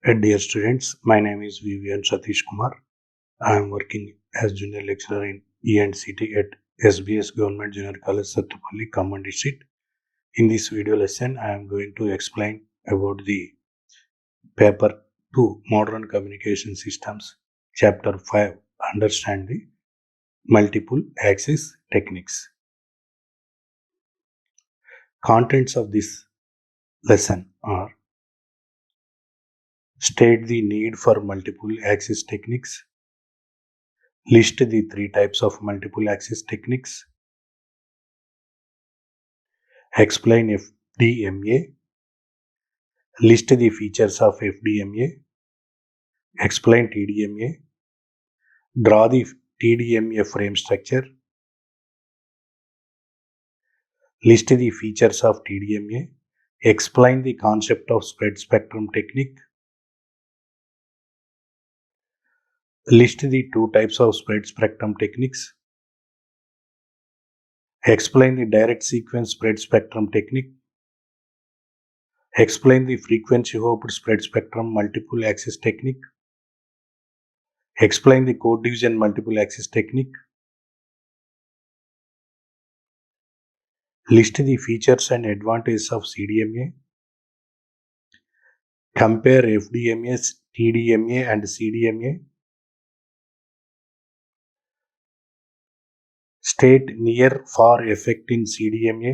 Dear students, my name is Vivian Satish Kumar. I am working as junior lecturer in E&CT at SBS Government Junior College, Sattupalli, Khammam district. In this video lesson, I am going to explain about the paper 2, Modern Communication Systems, chapter 5, Understand the Multiple Access Techniques. Contents of this lesson are: state the need for multiple access techniques, list the 3 types of multiple access techniques, explain FDMA, list the features of FDMA, explain TDMA, draw the TDMA frame structure, list the features of TDMA, explain the concept of spread spectrum technique, list the 2 types of spread spectrum techniques, explain the direct sequence spread spectrum technique, explain the frequency hopped spread spectrum multiple access technique, explain the code division multiple access technique, list the features and advantages of CDMA, compare FDMA, TDMA and CDMA, state near far effect in CDMA,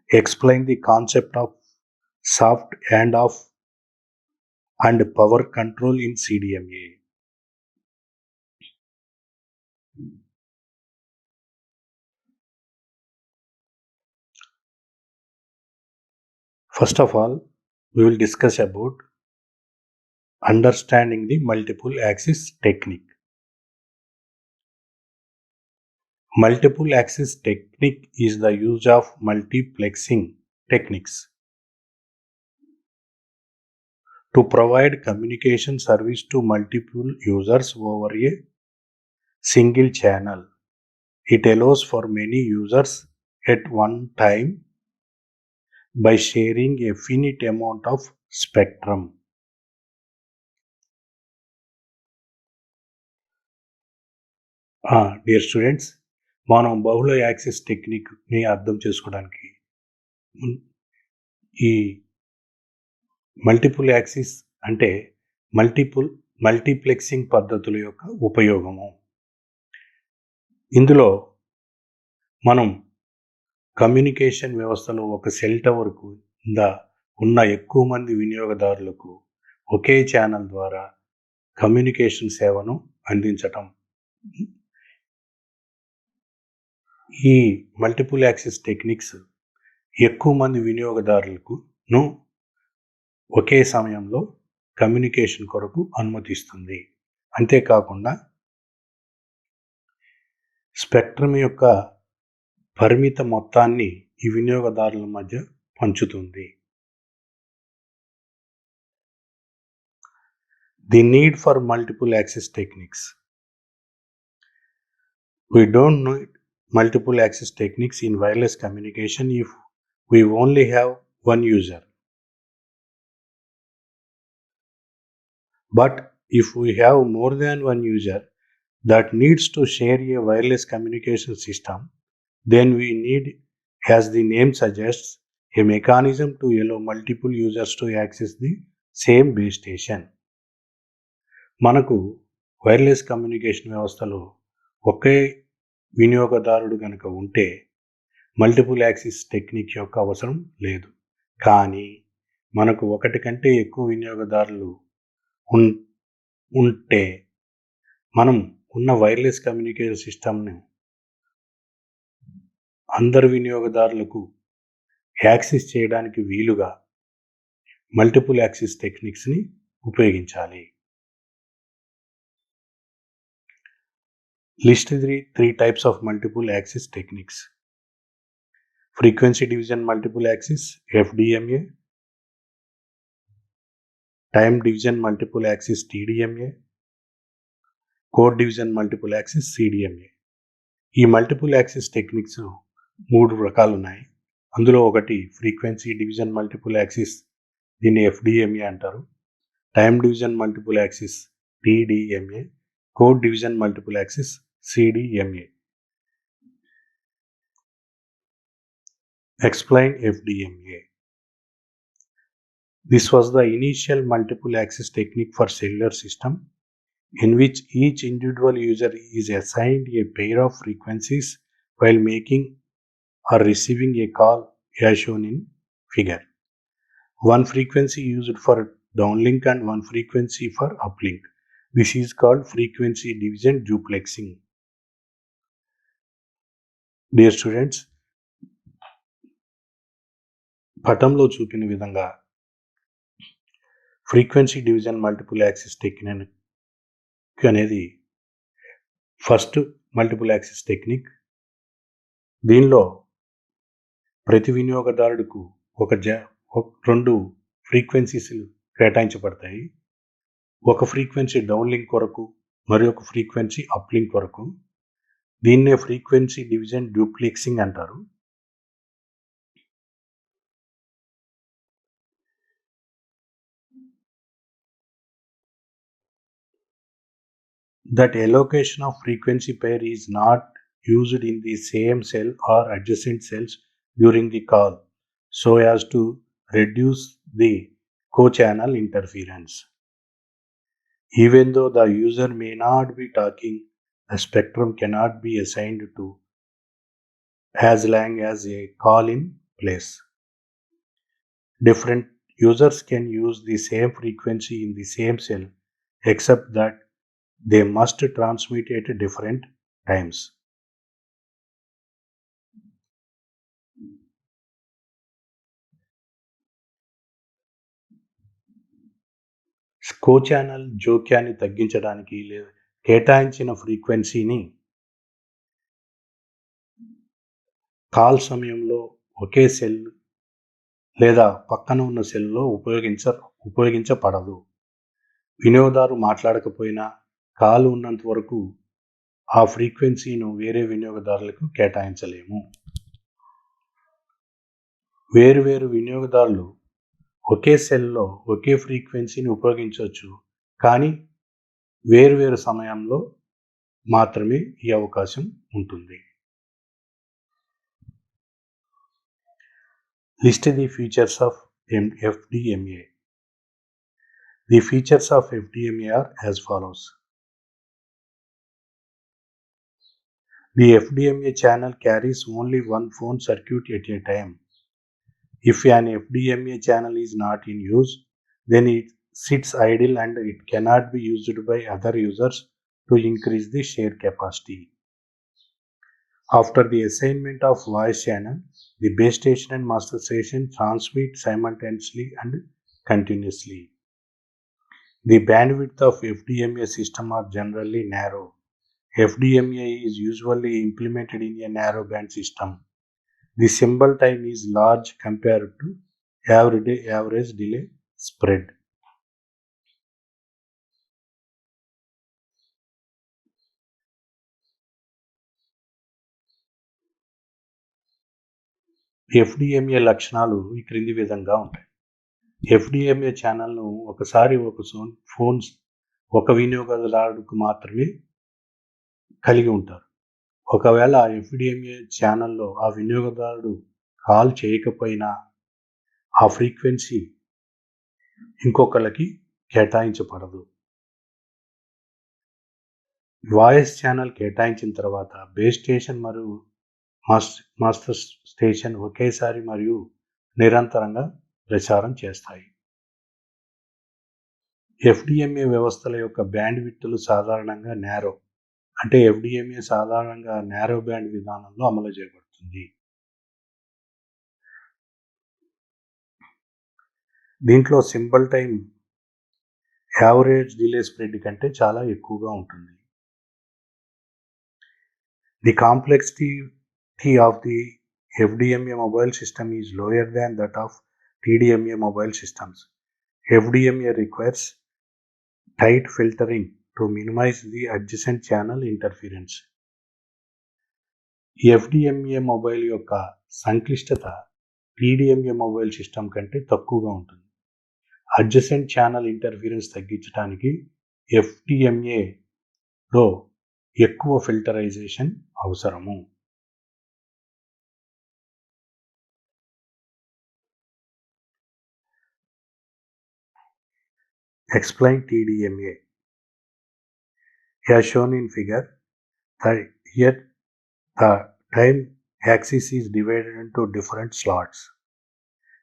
explain the concept of soft handoff and power control in CDMA. First of all, we will discuss about understanding the multiple access technique. Multiple access technique is the use of multiplexing techniques to provide communication service to multiple users over a single channel. It allows for many users at one time by sharing a finite amount of spectrum. Dear students, మనం బహుళ access టెక్నిక్ని అర్థం చేసుకోవడానికి ఈ multiple axis అంటే multiplexing పద్ధతుల యొక్క ఉపయోగము. ఇందులో మనం కమ్యూనికేషన్ వ్యవస్థలో ఒక సెల్ టవర్కు ఉన్న ఎక్కువ మంది వినియోగదారులకు ఒకే ఛానల్ ద్వారా కమ్యూనికేషన్ సేవను అందించటం. ఈ మల్టిపుల్ యాక్సెస్ టెక్నిక్స్ ఎక్కువ మంది వినియోగదారులను ఒకే సమయంలో కమ్యూనికేషన్ కొరకు అనుమతిస్తుంది. అంతేకాకుండా స్పెక్ట్రమ్ యొక్క పరిమిత మొత్తాన్ని ఈ వినియోగదారుల మధ్య పంచుతుంది. The need for multiple access techniques. We don't need multiple access techniques in wireless communication if we only have one user. But if we have more than one user that needs to share a wireless communication system, then we need, as the name suggests, a mechanism to allow multiple users to access the same base station. మనకు wireless communication వ్యవస్థలో ఒకే వినియోగదారుడు కనుక ఉంటే multiple axis technique యొక్క అవసరం లేదు. కానీ మనకు ఒకటి కంటే ఎక్కువ వినియోగదారులు ఉంటే మనం ఉన్న వైర్లెస్ కమ్యూనికేషన్ సిస్టమ్ని అందరు వినియోగదారులకు యాక్సెస్ చేయడానికి వీలుగా మల్టిపుల్ యాక్సిస్ టెక్నిక్స్ని ఉపయోగించాలి. List the 3 types of multiple access techniques. Frequency division multiple access, FDMA, time division multiple access, TDMA, code division multiple access, CDMA. ఈ మల్టిపుల్ యాక్సెస్ టెక్నిక్స్ 3 రకాలు ఉన్నాయి. అందులో ఒకటి ఫ్రీక్వెన్సీ డివిజన్ మల్టిపుల్ యాక్సెస్, దీన్ని FDMA అంటారు. Time division multiple axis TDMA, code division multiple axis CDMA. Explain FDMA. This was the initial multiple access technique for cellular system in which each individual user is assigned a pair of frequencies while making or receiving a call as shown in figure. One frequency used for downlink and one frequency for uplink. This is called frequency division duplexing. Dear students, పటంలో చూపిన విధంగా frequency division multiple axis technique అనేది first multiple axis technique. దీనిలో ప్రతి వినియోగదారుడుకు రెండు frequencies కేటాయించబడతాయి. ఒక frequency down link కొరకు మరి ఒక ఫ్రీక్వెన్సీ అప్ లింక్ కొరకు. దీన్నే ఫ్రీక్వెన్సీ డివిజన్ డ్యూప్లెక్సింగ్ అంటారు. That allocation of frequency pair is not used in the same cell or adjacent cells during the call so as to reduce the co-channel interference. Even though the user may not be talking, the spectrum cannot be assigned to as long as a call in place. Different users can use the same frequency in the same cell except that they must transmit at different times. కో-ఛానల్ జోక్యాన్ని తగ్గించడానికి కేటాయించిన ఫ్రీక్వెన్సీని call సమయంలో ఒకే cell లేదా పక్కన ఉన్న సెల్లో ఉపయోగించబడదు. వినియోగదారు మాట్లాడకపోయినా కాల్ ఉన్నంత వరకు ఆ ఫ్రీక్వెన్సీను వేరే వినియోగదారులకు కేటాయించలేము. వేరు వినియోగదారులు ఒకే సెల్లో ఒకే ఫ్రీక్వెన్సీని ఉపయోగించవచ్చు, కానీ వేరు సమయంలో మాత్రమే ఈ అవకాశం ఉంటుంది. List the features of FDMA. The features of FDMA are as follows. The FDMA channel carries only one phone circuit at a time. If an FDMA channel is not in use, then it sits idle and it cannot be used by other users to increase the share capacity. After the assignment of voice channel, the base station and master station transmit simultaneously and continuously. The bandwidth of FDMA system are generally narrow. FDMA is usually implemented in a narrow band system. The symbol time is large compared to average delay spread. FDMA లక్షణాలు ఈ క్రింది విధంగా ఉంటాయి. FDMA ఛానల్ను ఒకసారి ఒక వినియోగదారుడికి మాత్రమే కలిగి ఉంటారు. ఒకవేళ FDMA ఛానల్లో ఆ వినియోగదారుడు కాల్ చేయకపోయినా ఆ ఫ్రీక్వెన్సీ ఇంకొకరికి కేటాయించబడదు. వాయిస్ ఛానల్ కేటాయించిన తర్వాత బేస్ స్టేషన్ మరియు మాస్టర్ స్టేషన్ ఒకేసారి మరియు నిరంతరంగా ప్రచారం చేస్తాయి. FDMA వ్యవస్థల యొక్క బ్యాండ్ విడ్త్లు సాధారణంగా నేరో, అంటే FDMA సాధారణంగా నేరో బ్యాండ్ విధానంలో అమలు చేయబడుతుంది. దీంట్లో symbol time average delay spread కంటే చాలా ఎక్కువగా ఉంటుంది. The complexity of the FDMA mobile system is lower than that of TDMA mobile systems. FDMA requires tight filtering to minimize the adjacent channel interference. FDMA mobile యొక్క సంక్లిష్టత TDMA mobile system కంటే తక్కువగా ఉంటుంది. Adjacent channel interference తగ్గించడానికి FDMAలో ఎక్కువ filterisation అవసరము. Explain TDMA. As shown in figure, here the time axis is divided into different slots.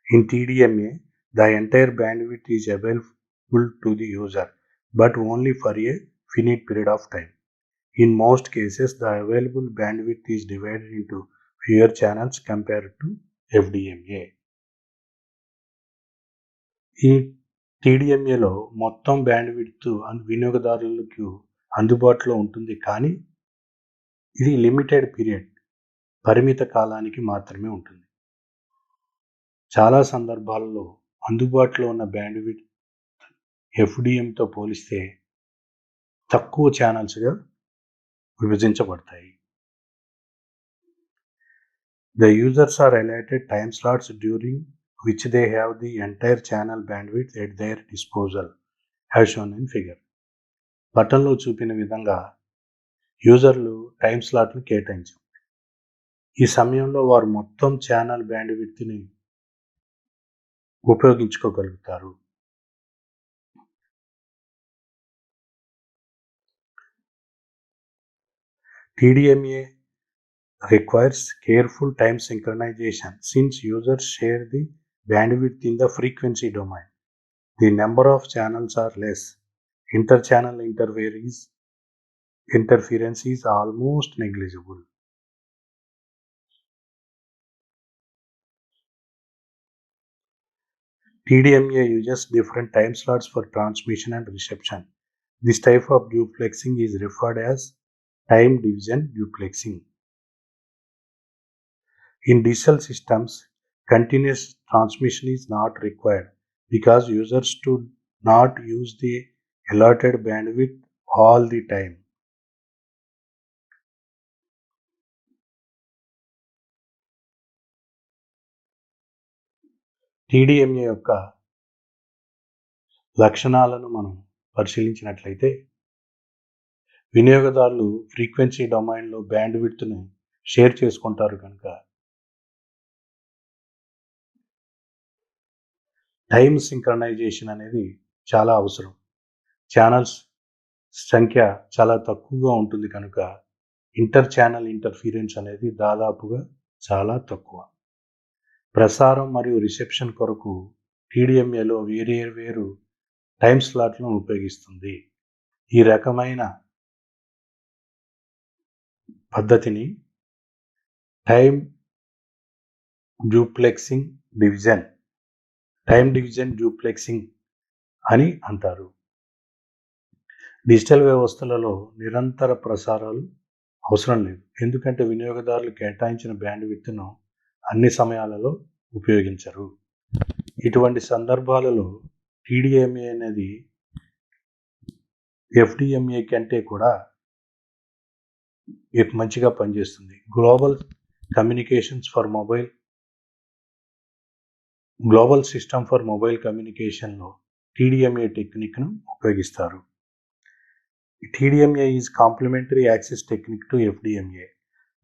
In TDMA, the entire bandwidth is available to the user, but only for a finite period of time. In most cases, the available bandwidth is divided into fewer channels compared to FDMA. ఈ TDMAలో మొత్తం bandwidth వినియోగదారులకు అందుబాటులో ఉంటుంది, కానీ ఇది limited period, పరిమిత కాలానికి మాత్రమే ఉంటుంది. చాలా సందర్భాలలో అందుబాటులో ఉన్న బ్యాండ్విడ్త్ FDMతో పోలిస్తే తక్కువ ఛానల్స్గా విభజించబడతాయి. The users are allotted time slots during which they have the entire channel bandwidth at their disposal, as shown in figure. పటంలో చూపిన విధంగా యూజర్లు టైం స్లాట్ను కేటాయించారు. ఈ సమయంలో వారు మొత్తం channel బ్యాండ్విడ్త్ని ఉపయోగించుకోగలుగుతారు. TDMA requires careful time synchronization since users share the bandwidth in the frequency domain. The number of channels are less. Inter-channel interference is almost negligible. TDMA uses different time slots for transmission and reception. This type of duplexing is referred as time division duplexing. In digital systems, continuous transmission is not required because users do not use the allotted bandwidth all the time. TDMA యొక్క లక్షణాలను మనం పరిశీలించినట్లయితే, వినియోగదారులు frequency డొమైన్లో బ్యాండ్విడ్త్ను share చేసుకుంటారు కనుక time synchronisation అనేది చాలా అవసరం. ఛానల్స్ సంఖ్య చాలా తక్కువగా ఉంటుంది కనుక ఇంటర్ ఛానల్ ఇంటర్ఫీరెన్స్ అనేది దాదాపుగా చాలా తక్కువ. ప్రసారం మరియు రిసెప్షన్ కొరకు TDMAలో వేరు టైమ్ స్లాట్లను ఉపయోగిస్తుంది. ఈ రకమైన పద్ధతిని టైమ్ డివిజన్ డ్యూప్లెక్సింగ్ అని అంటారు. డిజిటల్ వ్యవస్థలలో నిరంతర ప్రసారాలు అవసరం లేదు, ఎందుకంటే వినియోగదారులు కేటాయించిన బ్యాండ్విడ్త్ను అన్ని సమయాలలో ఉపయోగించరు. ఇటువంటి సందర్భాలలో TDMA అనేది FDMA కంటే కూడా మంచిగా పనిచేస్తుంది. గ్లోబల్ సిస్టమ్ ఫర్ మొబైల్ కమ్యూనికేషన్లో TDMA టెక్నిక్ను ఉపయోగిస్తారు. TDMA is complementary access technique to FDMA.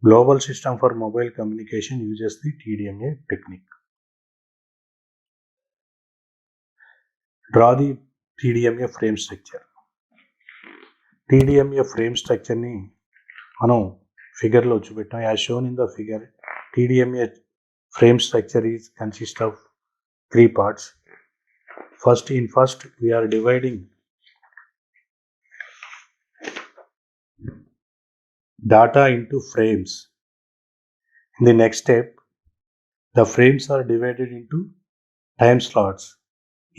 Global System for Mobile Communication uses the TDMA technique. Draw the TDMA frame structure. TDMA frame structure ni మనం ఫిగర్లో చూపెట్టాం. As shown in the figure, TDMA frame structure consists of 3 parts. First we are dividing data into frames. In the next step, the frames are divided into time slots.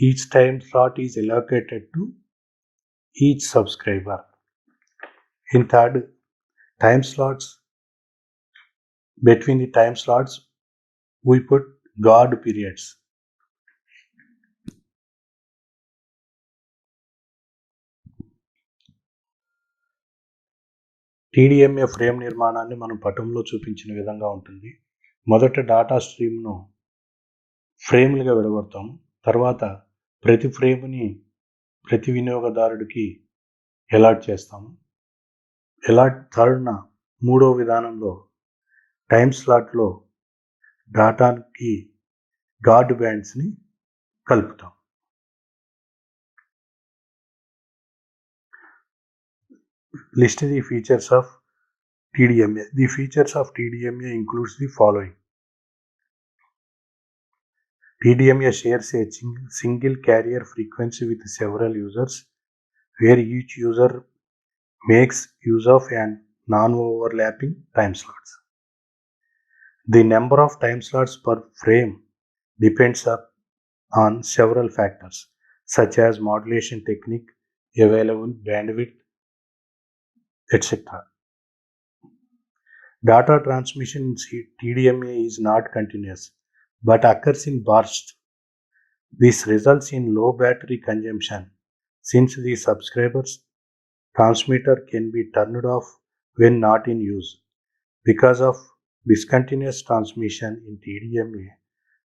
Each time slot is allocated to each subscriber. In third, time slots, between the time slots we put guard periods. TDMA frame నిర్మాణాన్ని మనం పటంలో చూపించిన విధంగా ఉంటుంది. మొదట data స్ట్రీమ్ను ఫ్రేమ్లుగా విడగొడతాము. తర్వాత ప్రతి ఫ్రేమ్ని ప్రతి వినియోగదారుడికి అలాట్ చేస్తాము. అలాట్ థర్డ్న మూడో విధానంలో టైం స్లాట్లో డాటాకి గార్డ్ బ్యాండ్స్ని కలుపుతాం. List the features of TDMA. The features of TDMA includes the following. TDMA shares a single carrier frequency with several users, where each user makes use of an non-overlapping time slots. The number of time slots per frame depends on several factors, such as modulation technique, available bandwidth, etc. Data transmission in TDMA is not continuous, but occurs in bursts. This results in low battery consumption, since the subscriber's transmitter can be turned off when not in use. Because of discontinuous transmission in TDMA,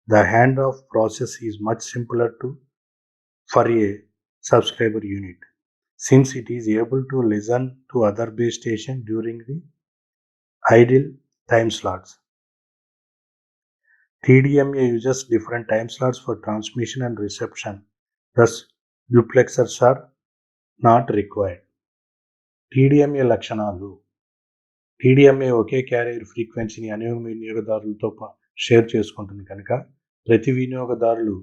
the handoff process is much simpler for a subscriber unit, since it is able to listen to other base stations during the idle time slots. TDMA uses different time slots for transmission and reception, thus duplexers are not required. TDMA లక్షణాలు. TDMA ఒకే carrier ఫ్రీక్వెన్సీని అనేక వినియోగదారులతో share చేసుకుంటుంది కనుక ప్రతి వినియోగదారులు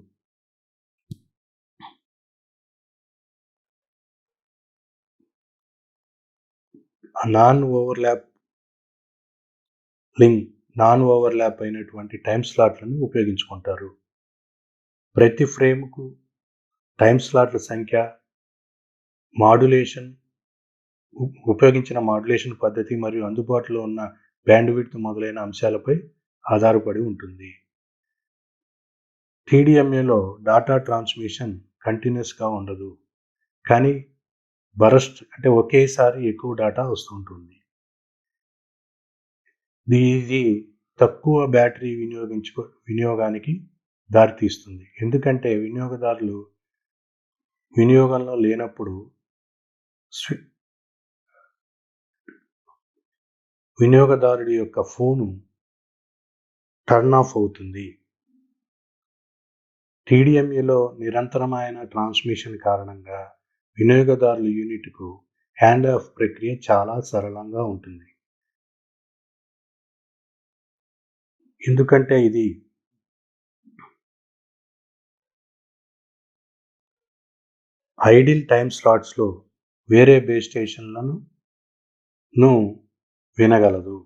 non overlap అయినటువంటి time స్లాట్లను ఉపయోగించుకుంటారు. ప్రతి ఫ్రేమ్కు టైం స్లాట్ల సంఖ్య, ఉపయోగించిన మాడ్యులేషన్ పద్ధతి మరియు అందుబాటులో ఉన్న బ్యాండ్విడ్త్ మొదలైన అంశాలపై ఆధారపడి ఉంటుంది. TDMAలో డాటా ట్రాన్స్మిషన్ కంటిన్యూస్గా ఉండదు, కానీ బరస్ట్ అంటే ఒకేసారి ఎక్కువ డాటా వస్తుంటుంది. ఇది తక్కువ బ్యాటరీ వినియోగానికి దారితీస్తుంది, ఎందుకంటే వినియోగదారులు వినియోగంలో లేనప్పుడు వినియోగదారుడి యొక్క ఫోను టర్న్ ఆఫ్ అవుతుంది. TDMAలో నిరంతరమైన ట్రాన్స్మిషన్ కారణంగా వినియోగదారుల యూనిట్కు హ్యాండ్ ఆఫ్ ప్రక్రియ చాలా సరళంగా ఉంటుంది, ఎందుకంటే ఇది ఐడిల్ టైం స్లాట్స్లో వేరే బేస్ స్టేషన్లను వినగలదు.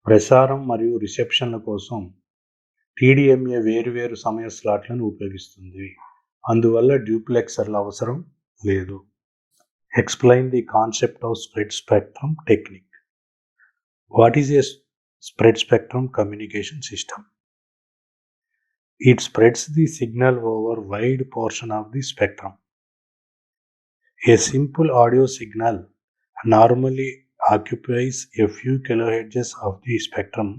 ప్రసారం మరియు రిసెప్షన్ల కోసం TDMA వేరువేరు సమయ స్లాట్లను ఉపయోగిస్తుంది, అందువల్ల డ్యూప్లెక్సర్ల అవసరం లేదు. Explain the concept of spread spectrum technique. What is a spread spectrum communication system? It spreads the signal over a wide portion of the spectrum. A simple audio signal normally occupies a few kilohertz of the spectrum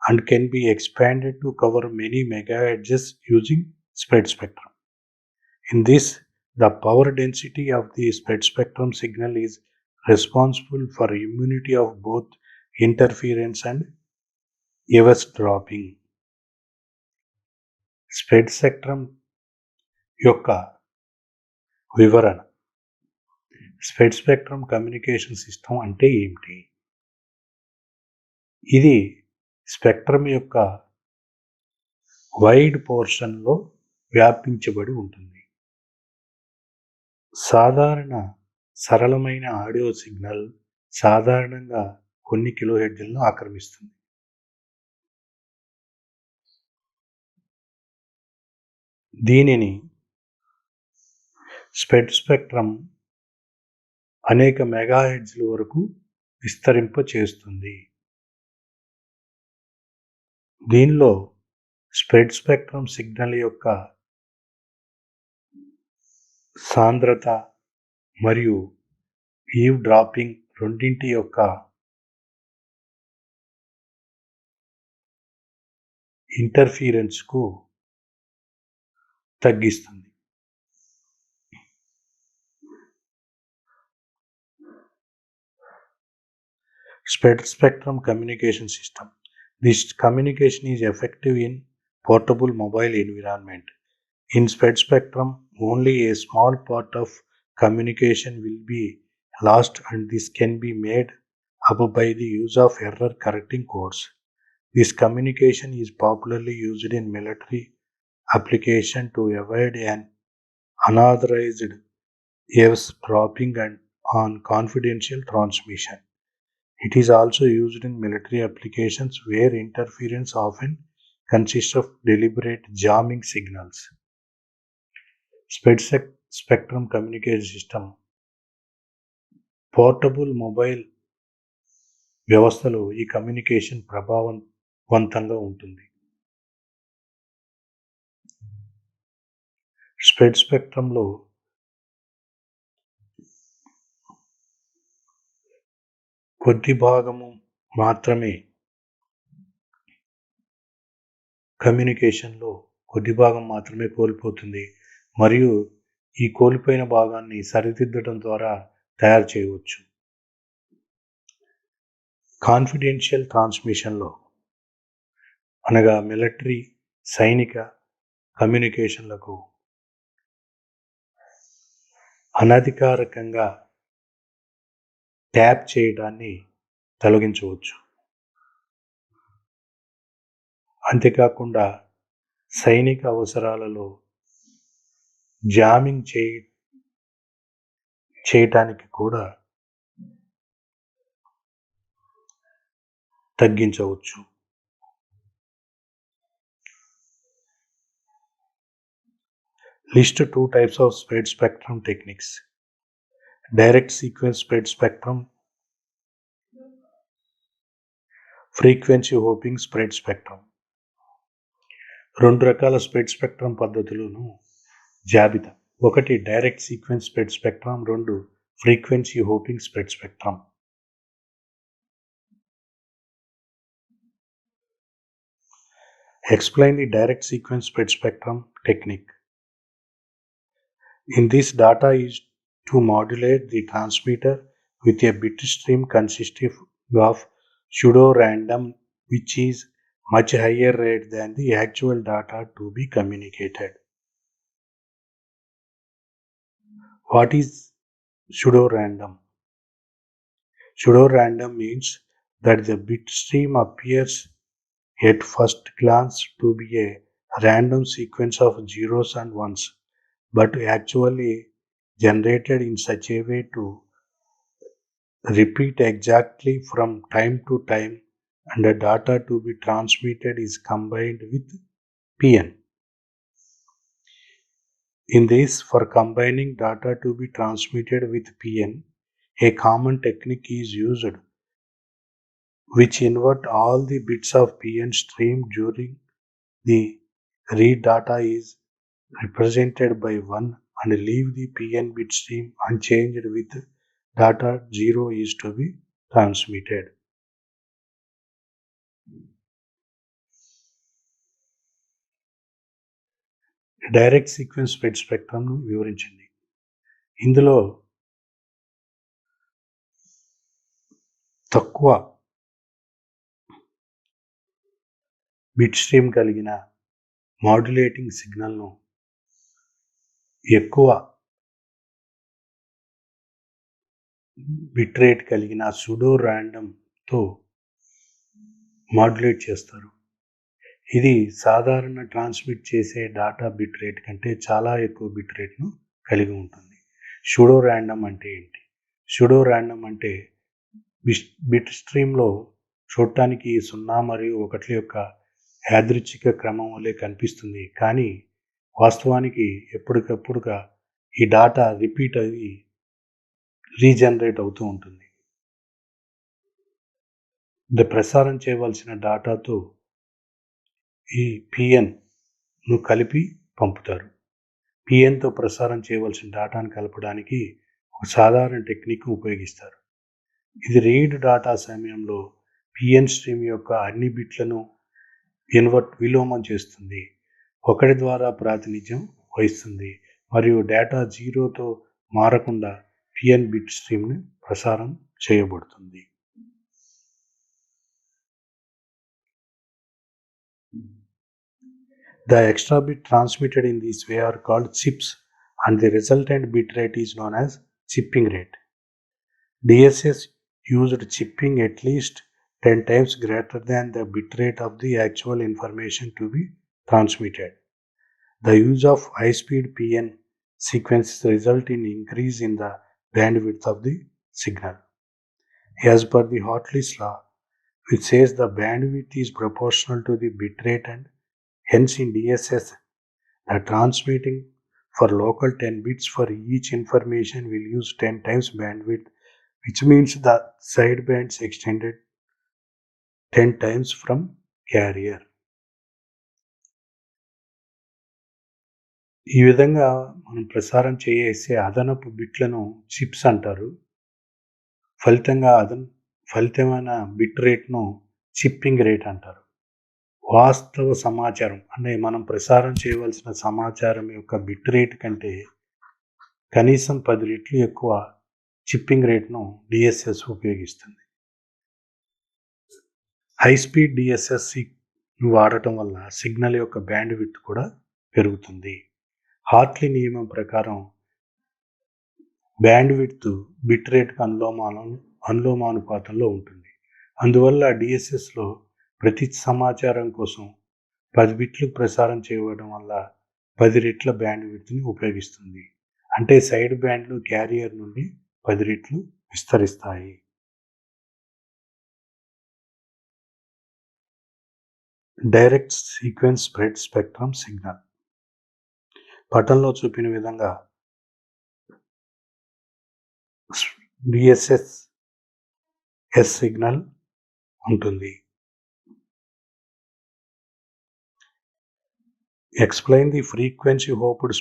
and can be expanded to cover many megahertz using spread spectrum. In this, the power density of the spread spectrum signal is responsible for immunity of both interference and eavesdropping. Spread spectrum యొక్క వివరణ. Spread spectrum communication system అంటే ఏమిటి? ఇది spectrum యొక్క wide పోర్షన్లో వ్యాపించబడి ఉంటుంది. సరళమైన audio signal సాధారణంగా కొన్ని కిలోహెర్ట్జ్లను ఆక్రమిస్తుంది. దీనిని స్ప్రెడ్ స్పెక్ట్రమ్ అనేక మెగాహెర్ట్జ్ల వరకు విస్తరింపచేస్తుంది. దీనిలో స్ప్రెడ్ స్పెక్ట్రమ్ సిగ్నల్ యొక్క సాంద్రత మరియు ఈవ్ డ్రాపింగ్ రెండింటి యొక్క ఇంటర్ఫీరెన్స్కు తగ్గిస్తుంది. Spectrum communication system. This communication is effective in portable mobile environment. In spectrum, only a small part of communication will be lost, and this can be made up by the use of error correcting codes. This communication is popularly used in military application to avoid an unauthorized eavesdropping and on confidential transmission. It is also used in military applications where interference often consists of deliberate jamming signals. Spectrum communication system portable mobile వ్యవస్థలో ఈ communication ప్రభావవంతంగా ఉంటుంది. స్పెక్ట్రంలో కొద్ది భాగము మాత్రమే కమ్యూనికేషన్లో కొద్ది భాగం మాత్రమే కోల్పోతుంది మరియు ఈ కోల్పోయిన భాగాన్ని సరిదిద్దడం ద్వారా తయారు చేయవచ్చు. కాన్ఫిడెన్షియల్ ట్రాన్స్మిషన్లో అనగా మిలిటరీ సైనిక కమ్యూనికేషన్లకు అనధికారికంగా ట్యాప్ చేయడాన్ని తొలగించవచ్చు. అంతేకాకుండా సైనిక అవసరాలలో జామింగ్ చేయటానికి కూడా తగ్గించవచ్చు. List 2 types of spread spectrum techniques. Direct sequence spread spectrum, frequency hopping spread spectrum. రెండు రకాల స్ప్రెడ్ స్పెక్ట్రమ్ పద్ధతులను జాబితా. 1 direct sequence spread spectrum, 2 frequency hoping spread spectrum. Explain the direct sequence spread spectrum technique. In this, data is to modulate the transmitter with a bit stream consisting of pseudo-random, which is much higher rate than the actual data to be communicated. What is pseudo-random? Pseudo-random means that the bit stream appears at first glance to be a random sequence of zeros and ones, but actually generated in such a way to repeat exactly from time to time, and the data to be transmitted is combined with PN. In this, for combining data to be transmitted with PN, a common technique is used which invert all the bits of PN stream during the read data is represented by 1 and leave the PN bit stream unchanged with data 0 is to be transmitted. Direct sequence spread స్పెక్ట్రమ్ను వివరించండి. ఇందులో తక్కువ bit stream కలిగిన modulating సిగ్నల్ను ఎక్కువ bit rate కలిగిన pseudo ర్యాండమ్తో modulate చేస్తారు. ఇది సాధారణ ట్రాన్స్మిట్ చేసే డాటా బిట్ రేట్ కంటే చాలా ఎక్కువ బిట్ రేట్ను కలిగి ఉంటుంది. సూడో ర్యాండమ్ అంటే ఏంటి? సూడో ర్యాండమ్ అంటే బిట్ స్ట్రీమ్లో చూడటానికి 0 మరియు 1 యొక్క యాదృచ్ఛిక క్రమం వల్లే కనిపిస్తుంది, కానీ వాస్తవానికి ఎప్పటికప్పుడుగా ఈ డాటా రిపీట్ అయ్యి రీజనరేట్ అవుతూ ఉంటుంది. ప్రసారం చేయవలసిన డాటాతో ఈ పిఎన్ను కలిపి పంపుతారు. పిఎన్తో ప్రసారం చేయవలసిన డాటాను కలపడానికి ఒక సాధారణ టెక్నిక్ ఉపయోగిస్తారు. ఇది రీడ్ డాటా సమయంలో పిఎన్ స్ట్రీమ్ యొక్క అన్ని బిట్లను విలోమం చేస్తుంది. 1 ద్వారా ప్రాతినిధ్యం వహిస్తుంది మరియు డేటా 0తో మారకుండా PN బిట్ స్ట్రీమ్ని ప్రసారం చేయబడుతుంది. The extra bit transmitted in this way are called chips and the resultant bit rate is known as chipping rate. DSS used chipping at least 10 times greater than the bit rate of the actual information to be transmitted. The use of high-speed PN sequences result in increase in the bandwidth of the signal. As per the Hartley's law, which says the bandwidth is proportional to the bit rate and hence in DSS, the transmitting for local 10 bits for each information will use 10 times bandwidth, which means the sidebands extended 10 times from carrier. ఈ విధంగా మనం ప్రసారం చేసే అదనపు బిట్లను chips అంటారు. ఫలితమైన bit రేట్ను chipping rate అంటారు. వాస్తవ సమాచారం అంటే మనం ప్రసారం చేయవలసిన సమాచారం యొక్క బిట్ రేట్ కంటే కనీసం 10 రెట్లు ఎక్కువ చిప్పింగ్ రేట్ను DSS ఉపయోగిస్తుంది. హై స్పీడ్ DSS వాడటం వల్ల సిగ్నల్ యొక్క బ్యాండ్ విడ్త్ కూడా పెరుగుతుంది. హార్ట్లీ నియమం ప్రకారం బ్యాండ్ విడ్త్ బిట్ రేట్కు అనులోమానుపాతంలో ఉంటుంది. అందువల్ల DSSలో ప్రతి సమాచారం కోసం 10 బిట్లు ప్రసారం చేయడం వల్ల 10 రెట్ల బ్యాండ్ విడ్త్ని ఉపయోగిస్తుంది. అంటే సైడ్ బ్యాండ్లు క్యారియర్ నుండి 10 రెట్లు విస్తరిస్తాయి. Direct sequence spread spectrum signal. పటంలో చూపిన విధంగా DSS సిగ్నల్ ఉంటుంది. Explain the frequency hoped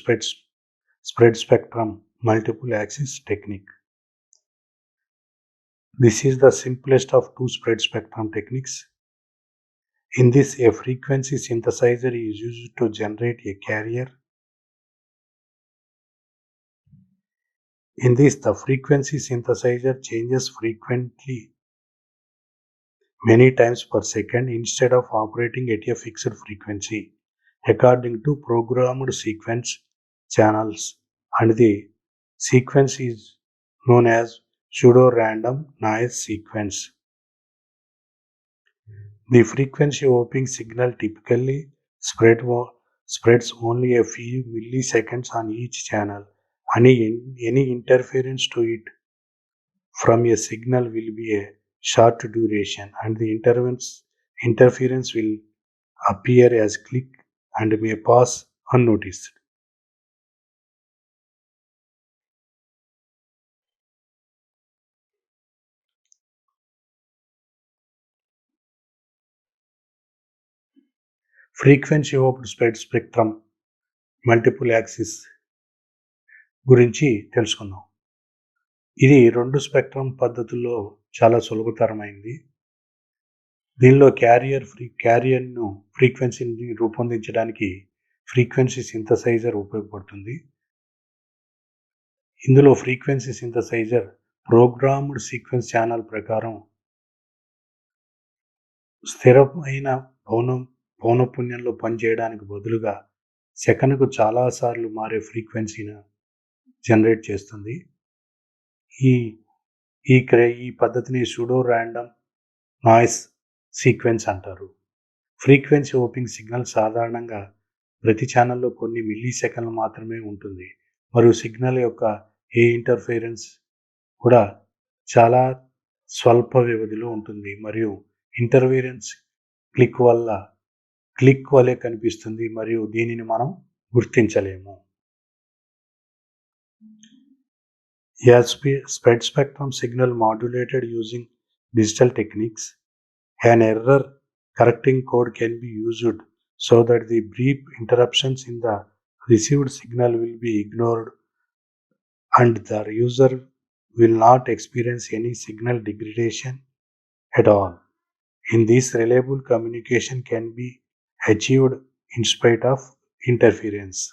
spread spectrum multiple axis technique. This is the simplest of two spread spectrum techniques. In this, a frequency synthesizer is used to generate a carrier. In this, the frequency synthesizer changes frequently many times per second instead of operating at a fixed frequency according to programmed sequence channels, and the sequence is known as pseudo-random noise sequence. The frequency hopping signal typically spreads only a few milliseconds on each channel. Any interference to it from a signal will be a short duration, and the interference will appear as click and may pass unnoticed. Frequency hoped spread spectrum multiple axis గురించి తెలుసుకుందాం. ఇది 2 spectrum పద్ధతుల్లో చాలా సులభతరమైంది. దీనిలో క్యారియర్ను ఫ్రీక్వెన్సీని రూపొందించడానికి frequency synthesizer ఉపయోగపడుతుంది. ఇందులో frequency synthesizer programmed sequence channel ప్రకారం స్థిరమైన పౌనఃపున్యంలో పనిచేయడానికి బదులుగా సెకనుకు చాలాసార్లు మారే ఫ్రీక్వెన్సీని జనరేట్ చేస్తుంది. ఈ పద్ధతిని సూడో ర్యాండమ్ నాయిస్ సీక్వెన్స్ అంటారు. ఫ్రీక్వెన్సీ హోపింగ్ సిగ్నల్ సాధారణంగా ప్రతి ఛానల్లో కొన్ని మిల్లీ సెకన్లు మాత్రమే ఉంటుంది మరియు సిగ్నల్ యొక్క ఏ ఇంటర్ఫిరెన్స్ కూడా చాలా స్వల్ప వ్యవధిలో ఉంటుంది మరియు ఇంటర్ఫిరెన్స్ క్లిక్ వలె కనిపిస్తుంది మరియు దీనిని మనం గుర్తించలేము. As spread spectrum signal modulated using digital techniques, an error correcting code can be used so that the brief interruptions in the received signal will be ignored and the user will not experience any signal degradation at all. In this, reliable communication can be achieved in spite of interference.